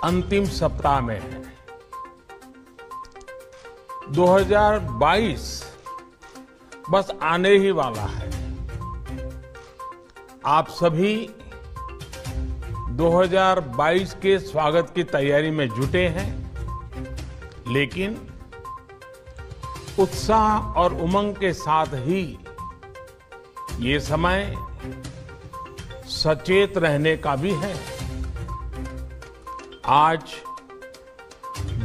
अंतिम सप्ताह में है। 2022 बस आने ही वाला है। आप सभी 2022 के स्वागत की तैयारी में जुटे हैं, लेकिन उत्साह और उमंग के साथ ही ये समय सचेत रहने का भी है। आज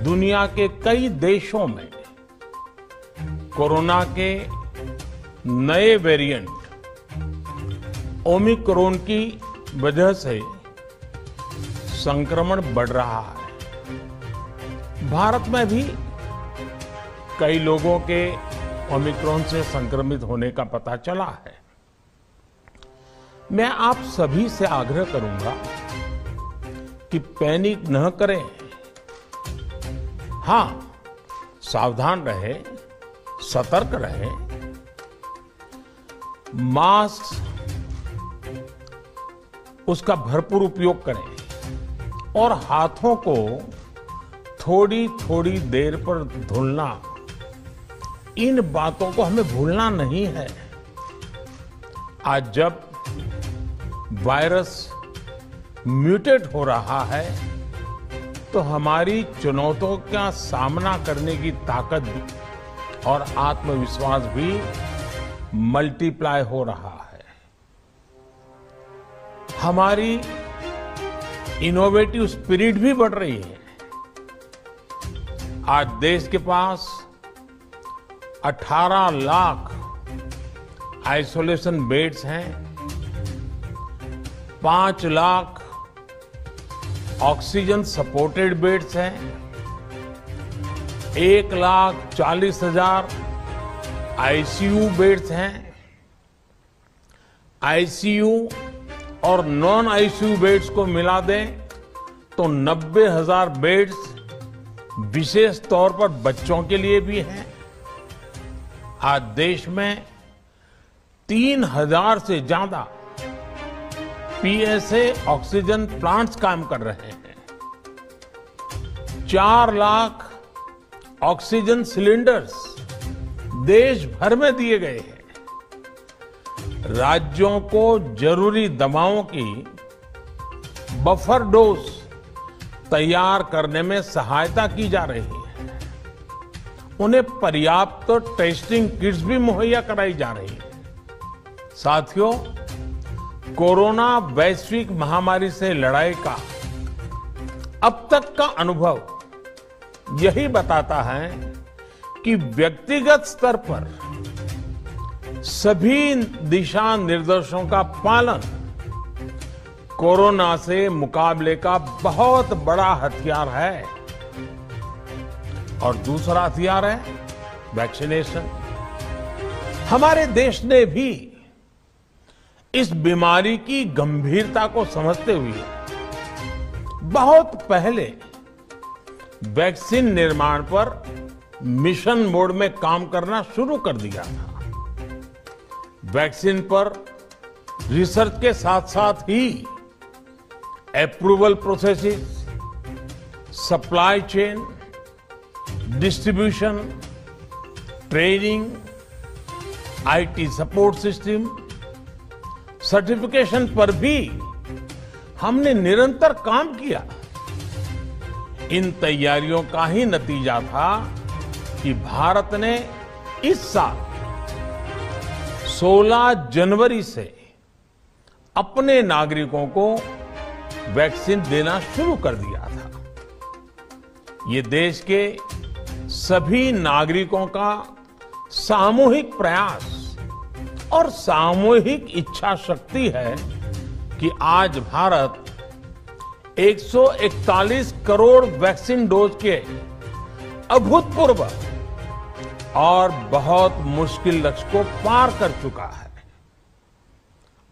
दुनिया के कई देशों में कोरोना के नए वेरिएंट ओमिक्रॉन की वजह से संक्रमण बढ़ रहा है। भारत में भी कई लोगों के ओमिक्रॉन से संक्रमित होने का पता चला है। मैं आप सभी से आग्रह करूंगा कि पैनिक न करें। हां, सावधान रहें, सतर्क रहें, मास्क उसका भरपूर उपयोग करें और हाथों को थोड़ी थोड़ी देर पर धुलना, इन बातों को हमें भूलना नहीं है। आज जब वायरस म्यूटेट हो रहा है तो हमारी चुनौतियों का सामना करने की ताकत भी और आत्मविश्वास भी मल्टीप्लाई हो रहा है। हमारी इनोवेटिव स्पिरिट भी बढ़ रही है। आज देश के पास 18 लाख आइसोलेशन बेड्स हैं, 5 लाख ऑक्सीजन सपोर्टेड बेड्स हैं, 1,40,000 आईसीयू बेड्स हैं। आईसीयू और नॉन आईसीयू बेड्स को मिला दें तो 90,000 बेड्स विशेष तौर पर बच्चों के लिए भी हैं। आज देश में 3,000 से ज्यादा पीएसए ऑक्सीजन प्लांट्स काम कर रहे हैं। 4 लाख ऑक्सीजन सिलेंडर्स देश भर में दिए गए हैं। राज्यों को जरूरी दवाओं की बफर डोज तैयार करने में सहायता की जा रही है। उन्हें पर्याप्त टेस्टिंग किट्स भी मुहैया कराई जा रही है। साथियों, कोरोना वैश्विक महामारी से लड़ाई का अब तक का अनुभव यही बताता है कि व्यक्तिगत स्तर पर सभी दिशा निर्देशों का पालन कोरोना से मुकाबले का बहुत बड़ा हथियार है। और दूसरा हथियार है वैक्सीनेशन। हमारे देश ने भी इस बीमारी की गंभीरता को समझते हुए बहुत पहले वैक्सीन निर्माण पर मिशन मोड में काम करना शुरू कर दिया था। वैक्सीन पर रिसर्च के साथ साथ ही approval processes, supply chain, distribution, training, IT support system, certification पर भी हमने निरंतर काम किया। इन तैयारियों का ही नतीजा था कि भारत ने इस साल 16 जनवरी से अपने नागरिकों को वैक्सीन देना शुरू कर दिया था। ये देश के सभी नागरिकों का सामूहिक प्रयास और सामूहिक इच्छा शक्ति है कि आज भारत 141 करोड़ वैक्सीन डोज के अभूतपूर्व और बहुत मुश्किल लक्ष्य को पार कर चुका है।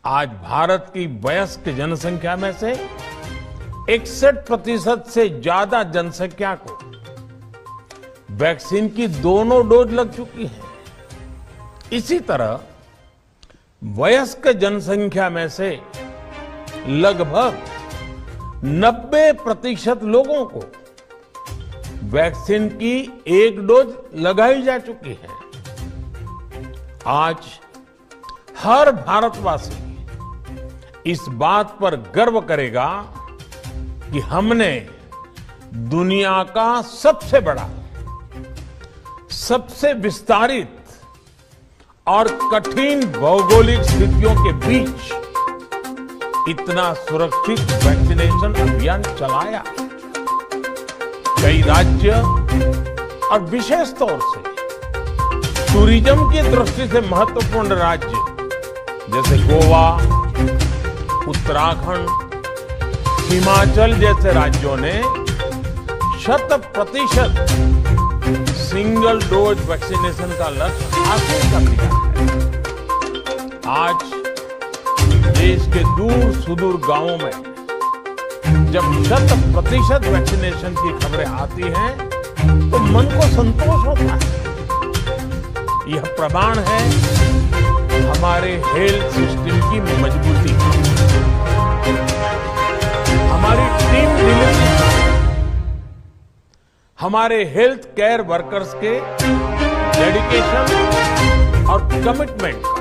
आज भारत की वयस्क जनसंख्या में से 61% से ज्यादा जनसंख्या को वैक्सीन की दोनों डोज लग चुकी है। इसी तरह वयस्क जनसंख्या में से लगभग 90% लोगों को वैक्सीन की एक डोज लगाई जा चुकी है। आज हर भारतवासी इस बात पर गर्व करेगा कि हमने दुनिया का सबसे बड़ा, सबसे विस्तारित और कठिन भौगोलिक स्थितियों के बीच इतना सुरक्षित वैक्सीनेशन अभियान चलाया। कई राज्य और विशेष तौर से टूरिज्म की दृष्टि से महत्वपूर्ण राज्य जैसे गोवा, उत्तराखंड, हिमाचल जैसे राज्यों ने 100% सिंगल डोज वैक्सीनेशन का लक्ष्य हासिल कर लिया है। आज देश के दूर सुदूर गांवों में जब 100% वैक्सीनेशन की खबरें आती हैं तो मन को संतोष होता है। यह प्रमाण है हमारे हेल्थ सिस्टम की मजबूती, हमारी टीम डिलीवरी, हमारे हेल्थ केयर वर्कर्स के डेडिकेशन और कमिटमेंट का,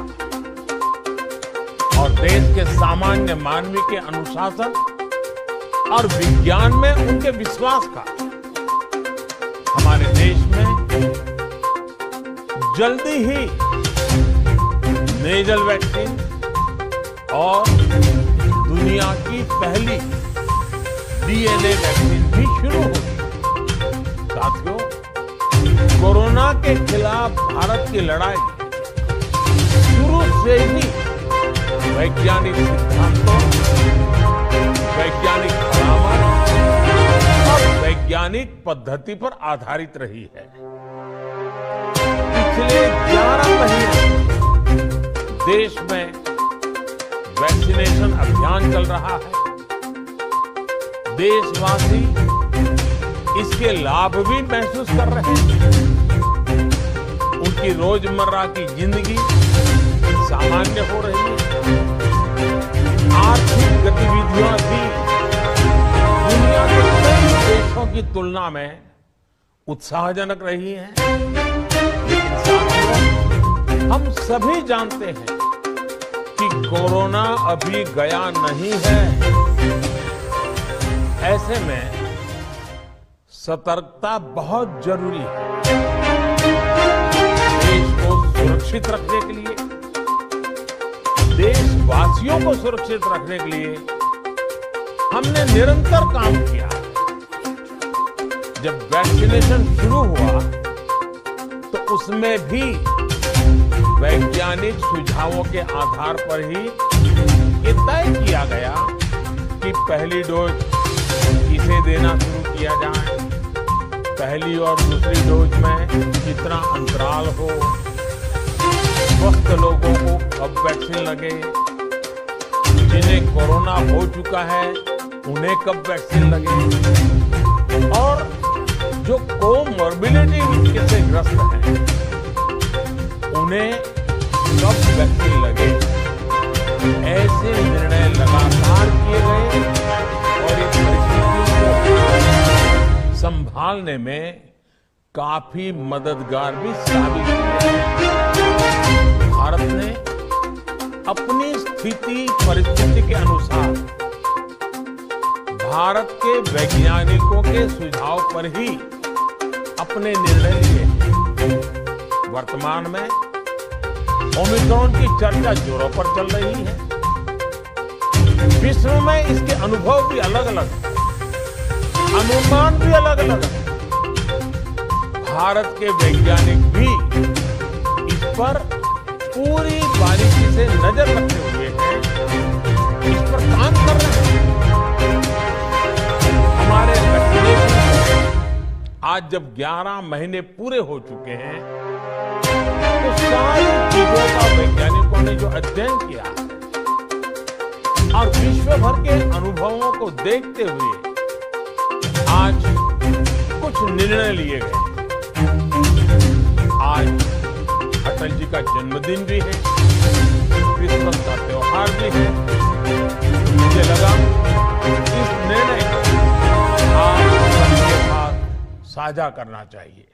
और देश के सामान्य मानवी के अनुशासन और विज्ञान में उनके विश्वास का। हमारे देश में जल्दी ही नेजल वैक्सीन और दुनिया की पहली डीएनए वैक्सीन भी शुरू होगी। साथियों, कोरोना के खिलाफ भारत की लड़ाई शुरू से ही वैज्ञानिक सिद्धांतों, वैज्ञानिक परामर्श और वैज्ञानिक पद्धति पर आधारित रही है। पिछले 11 महीने देश में वैक्सीनेशन अभियान चल रहा है। देशवासी इसके लाभ भी महसूस कर रहे हैं। उनकी रोजमर्रा की जिंदगी सामान्य हो रही है। आर्थिक गतिविधियां भी दुनिया के कई देशों की तुलना में उत्साहजनक रही हैं। लेकिन साथियों, हम सभी जानते हैं कि कोरोना अभी गया नहीं है। ऐसे में सतर्कता बहुत जरूरी है। देश को सुरक्षित रखने के लिए, देशवासियों को सुरक्षित रखने के लिए हमने निरंतर काम किया। जब वैक्सीनेशन शुरू हुआ तो उसमें भी वैज्ञानिक सुझावों के आधार पर ही ये तय किया गया कि पहली डोज किसे देना शुरू किया जाए, पहली और दूसरी डोज में कितना अंतराल हो, स्वस्थ लोगों को कब वैक्सीन लगे, जिन्हें कोरोना हो चुका है उन्हें कब वैक्सीन लगे, और जो कोमॉर्बिडिटी से ग्रस्त हैं उन्हें कब वैक्सीन लगे। ऐसे निर्णय लगातार किए गए और इस परिस्थितियों को संभालने में काफी मददगार भी साबित हुए। भारत ने अपनी स्थिति परिस्थिति के अनुसार भारत के वैज्ञानिकों के सुझाव पर ही अपने निर्णय लिए। वर्तमान में ओमिक्रॉन की चर्चा जोरों पर चल रही है। विश्व में इसके अनुभव भी अलग अलग हैं, अनुमान भी अलग अलग हैं। भारत के वैज्ञानिक भी इस पर पूरी बारीकी से नजर रखे हुए हैं, इस पर काम कर रहे हैं। हमारे वैक्सीनेशन आज जब 11 महीने पूरे हो चुके हैं तो सारी चीजों का वैज्ञानिकों ने जो अध्ययन किया है और विश्व भर के अनुभवों को देखते हुए आज कुछ निर्णय लिए गए। आज अटल जी का जन्मदिन भी है, क्रिसमस का त्योहार भी है। मुझे लगा इस निर्णय को आप सबके साथ साझा करना चाहिए।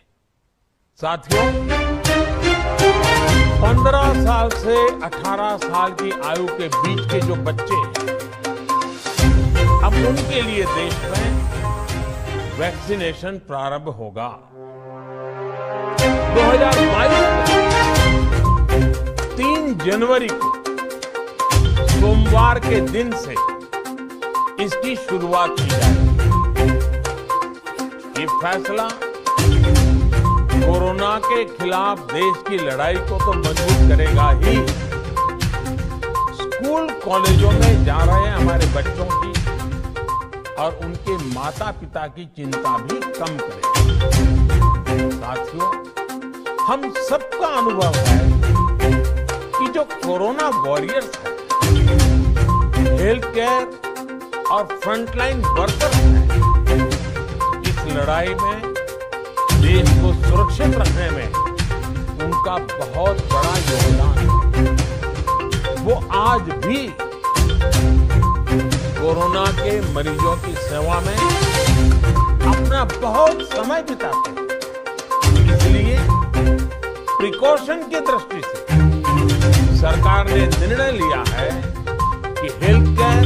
साथियों, 15 साल से 18 साल की आयु के बीच के जो बच्चे हैं, अब उनके लिए देश में वैक्सीनेशन प्रारंभ होगा। 2022 में 3 जनवरी को सोमवार के दिन से इसकी शुरुआत की जाएगी। ये फैसला कोरोना के खिलाफ देश की लड़ाई को तो मजबूत करेगा ही, स्कूल कॉलेजों में जा रहे हमारे बच्चों की और उनके माता पिता की चिंता भी कम करेगा। साथियों, हम सबका अनुभव है कि जो कोरोना वॉरियर्स हैं, हेल्थ केयर और फ्रंटलाइन वर्कर्स हैं, इस लड़ाई में देश को सुरक्षित रखने में उनका बहुत बड़ा योगदान है। वो आज भी कोरोना के मरीजों की सेवा में अपना बहुत समय बिताते हैं। इसलिए प्रिकॉशन की दृष्टि से सरकार ने निर्णय लिया है कि हेल्थ केयर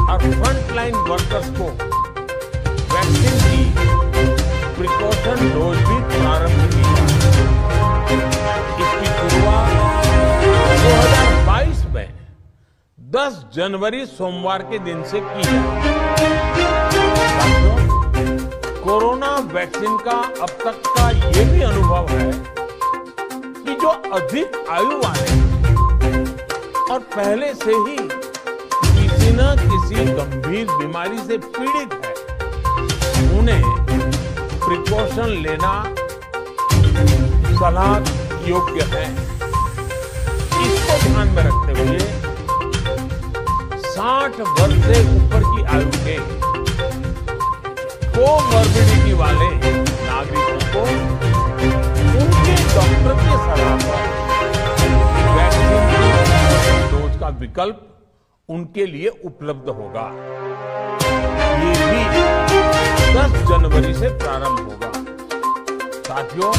और फ्रंटलाइन वर्कर्स को वैक्सीन की प्रिकॉशन डोज भी प्रारंभ की जाए। इसकी शुरुआत 2022 में 10 जनवरी सोमवार के दिन से की जाए। कोरोना वैक्सीन का अब तक का ये भी अनुभव है कि जो अधिक आयु वाले और पहले से ही किसी न किसी गंभीर बीमारी से पीड़ित है, उन्हें प्रिकॉशन लेना सलाह योग्य है। इसको ध्यान में रखते हुए 60 वर्ष से ऊपर की आयु के कोमॉर्बिडिटी वाले नागरिकों को उनके डॉक्टर की सलाह पर वैक्सीन की डोज का विकल्प उनके लिए उपलब्ध होगा। ये भी 10 जनवरी से प्रारंभ होगा। साथियों,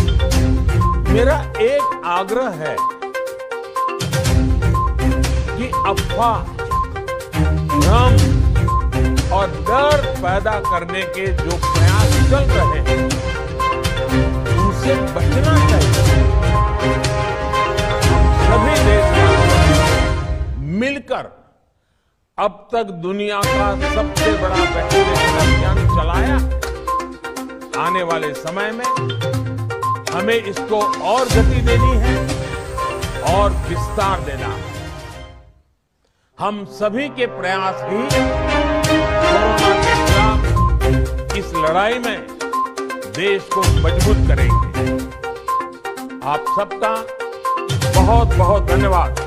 मेरा एक आग्रह है कि अफवाह, भ्रम और डर पैदा करने के जो प्रयास चल रहे हैं, उनसे बचना चाहिए। हम सभी देशवासी मिलकर अब तक दुनिया का सबसे बड़ा वैक्सीनेशन अभियान चलाया। आने वाले समय में हमें इसको और गति देनी है और विस्तार देना है। हम सभी के प्रयास ही कोरोना के खिलाफ इस लड़ाई में देश को मजबूत करेंगे। आप सबका बहुत बहुत धन्यवाद।